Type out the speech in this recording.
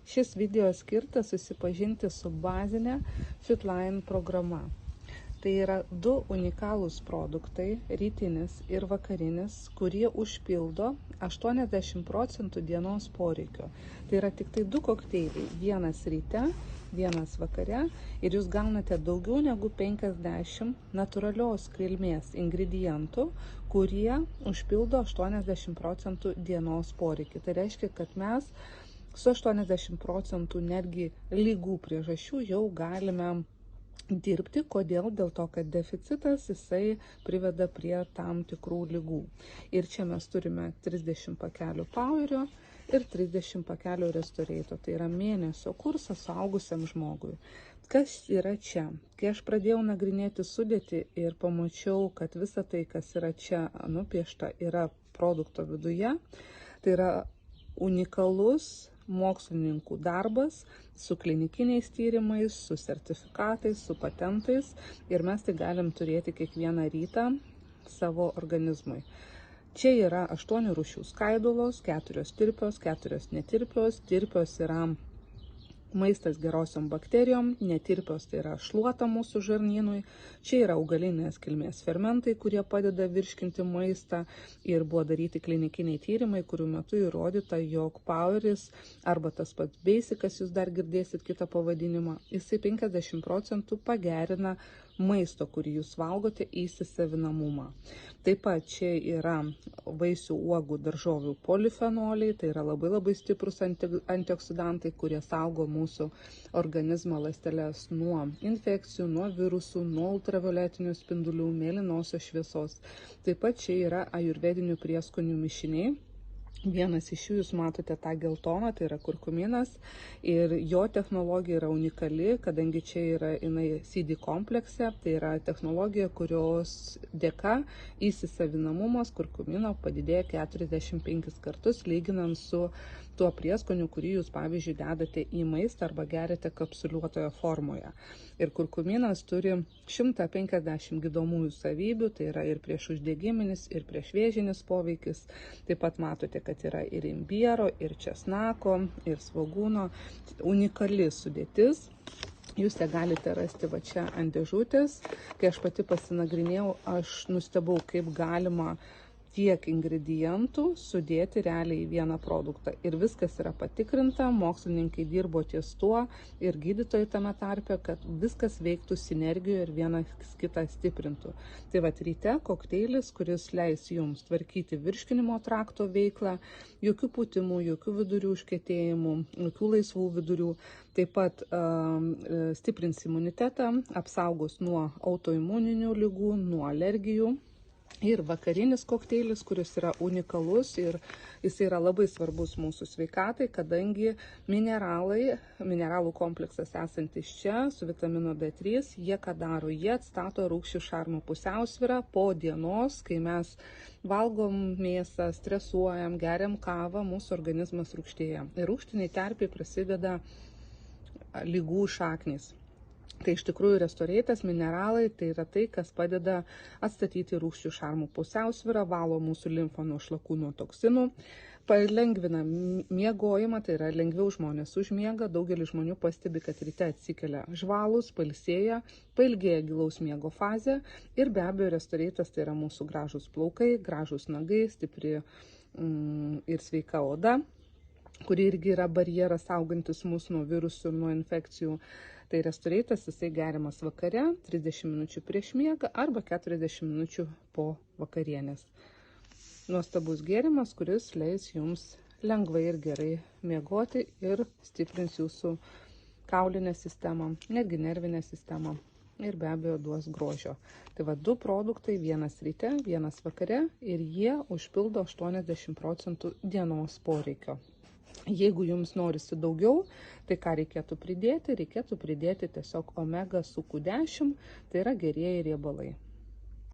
Šis video skirtas susipažinti su bazinė FitLine programa. Tai yra du unikalūs produktai, rytinis ir vakarinis, kurie užpildo 80% dienos poreikio. Tai yra tik tai du kokteiliai, vienas ryte, vienas vakare, ir jūs gaunate daugiau negu 50 natūralios kilmės ingredientų, kurie užpildo 80% dienos poreikį. Tai reiškia, kad mes su 80% netgi lygų priežasčių jau galime dirbti. Kodėl? Dėl to, kad deficitas jisai priveda prie tam tikrų lygų. Ir čia mes turime 30 pakelių Powerio ir 30 pakelių Restorato. Tai yra mėnesio kursas suaugusiam žmogui. Kas yra čia? Kai aš pradėjau nagrinėti sudėtį ir pamačiau, kad visa tai, kas yra čia nupiešta, yra produkto viduje, tai yra unikalus mokslininkų darbas su klinikiniais tyrimais, su sertifikatais, su patentais, ir mes tai galim turėti kiekvieną rytą savo organizmui. Čia yra 8 rūšių skaidulos, 4 tirpios, 4 netirpios. Tirpios yra maistas gerosiom bakterijom, netirpios tai yra šluota mūsų žarnynui. Čia yra augalinės kilmės fermentai, kurie padeda virškinti maistą, ir buvo daryti klinikiniai tyrimai, kurių metu įrodyta, jog Poweris arba tas pats Basicas, jūs dar girdėsit kitą pavadinimą, jisai 50% pagerina maisto, kurį jūs valgote, įsisavinamumą. Taip pat čia yra vaisių, uogų, daržovių polifenoliai, tai yra labai stiprus antioksidantai, kurie saugo mūsų organizmo ląsteles nuo infekcijų, nuo virusų, nuo ultravioletinių spindulių, mėlynosios šviesos. Taip pat čia yra ajurvedinių prieskonių mišiniai. Vienas iš jų jūs matote tą geltoną, tai yra kurkuminas, ir jo technologija yra unikali, kadangi čia yra CD komplekse, tai yra technologija, kurios dėka įsisavinamumas kurkumino padidėja 45 kartus, lyginant su tuo prieskoniu, kurį jūs, pavyzdžiui, dedate į maistą arba geriate kapsuliuotoje formoje. Ir kurkuminas turi 150 gydomųjų savybių, tai yra ir priešuždegiminis, ir priešvėžinis poveikis. Taip pat matote, kad yra ir imbiero, ir česnako, ir svogūno. Unikali sudėtis. Jūs ją galite rasti va čia ant dėžutės. Kai aš pati pasinagrinėjau, aš nustebau, kaip galima tiek ingredientų sudėti realiai į vieną produktą. Ir viskas yra patikrinta, mokslininkai dirbo ties tuo, ir gydytojai tame tarpe, kad viskas veiktų sinergijoje ir vienas kitą stiprintų. Tai va, ryte kokteilis, kuris leis jums tvarkyti virškinimo trakto veiklą, jokių pūtimų, jokių vidurių užkietėjimų, jokių laisvų vidurių. Taip pat stiprins imunitetą, apsaugos nuo autoimuninių ligų, nuo alergijų. Ir vakarinis kokteilis, kuris yra unikalus, ir jis yra labai svarbus mūsų sveikatai, kadangi mineralų kompleksas esantis čia su vitamino D3, jie ką daro? Jie atstato rūgščių šarmų pusiausvyrą po dienos, kai mes valgom mėsą, stresuojam, geriam kavą, mūsų organizmas rūgštėja. Ir rūgštiniai terpiai prasideda lygų šaknys. Tai iš tikrųjų Restoratas, mineralai, tai yra tai, kas padeda atstatyti rūgščių šarmų pusiausvyrą, valo mūsų limfą nuo šlakų, nuo toksinų, palengvina miegojimą, tai yra lengviau žmonės užmiega. Daugelis žmonių pastebi, kad ryte atsikelia žvalūs, pailsėję, pailgėja gilaus miego fazė, ir be abejo Restoratas tai yra mūsų gražūs plaukai, gražūs nagai, stipri ir sveika oda, kuri irgi yra barjeras saugantis mus nuo virusų ir nuo infekcijų. Tai Restoratas, jisai geriamas vakare, 30 minučių prieš miegą arba 40 minučių po vakarienės. Nuostabus gėrimas, kuris leis jums lengvai ir gerai miegoti ir stiprins jūsų kaulinę sistemą, netgi nervinę sistemą, ir be abejo duos grožio. Tai va, du produktai, vienas ryte, vienas vakare, ir jie užpildo 80% dienos poreikio. Jeigu jums norisi daugiau, tai ką reikėtų pridėti? Reikėtų pridėti tiesiog omega su Q10, tai yra gerieji riebalai.